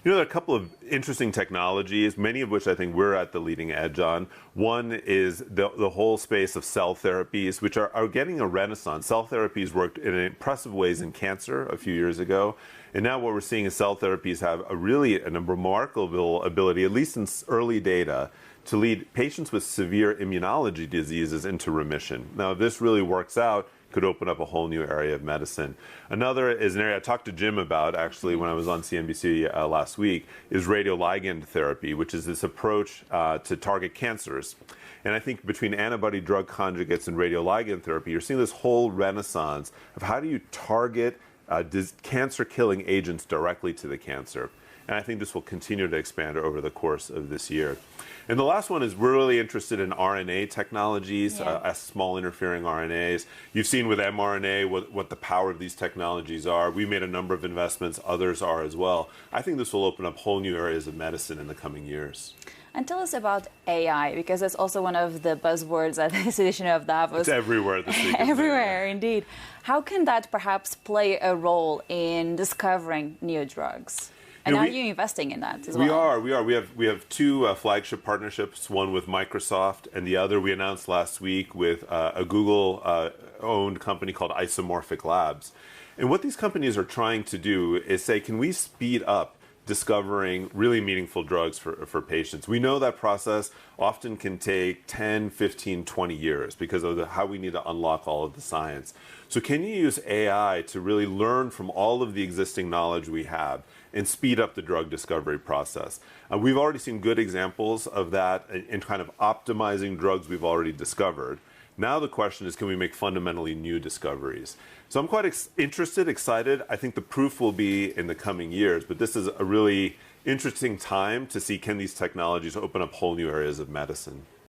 There are a couple of interesting technologies, many of which I think we're at the leading edge on. One is the whole space of cell therapies, which are getting a renaissance. Cell therapies worked in impressive ways in cancer a few years ago. And now what we're seeing is cell therapies have a remarkable ability, at least in early data, to lead patients with severe immunology diseases into remission. Now, if this really works out, could open up a whole new area of medicine. Another is an area I talked to Jim about actually when I was on CNBC last week, is radioligand therapy, which is this approach to target cancers. And I think between antibody drug conjugates and radioligand therapy, you're seeing this whole renaissance of how do you target cancer-killing agents directly to the cancer. And I think this will continue to expand over the course of this year. And the last one is we're really interested in RNA technologies, small interfering RNAs. You've seen with mRNA what the power of these technologies are. We made a number of investments, others are as well. I think this will open up whole new areas of medicine in the coming years. And tell us about AI, because that's also one of the buzzwords at this edition of Davos. It's everywhere this week. Everywhere, indeed. How can that perhaps play a role in discovering new drugs? And are you investing in that as well? We are. We have two flagship partnerships, one with Microsoft and the other we announced last week with a Google-owned company called Isomorphic Labs. And what these companies are trying to do is say, can we speed up discovering really meaningful drugs for patients? We know that process often can take 10, 15, 20 years because of how we need to unlock all of the science. So can you use AI to really learn from all of the existing knowledge we have and speed up the drug discovery process? We've already seen good examples of that in kind of optimizing drugs we've already discovered. Now the question is, can we make fundamentally new discoveries? So I'm quite interested, excited. I think the proof will be in the coming years, but this is a really interesting time to see, can these technologies open up whole new areas of medicine?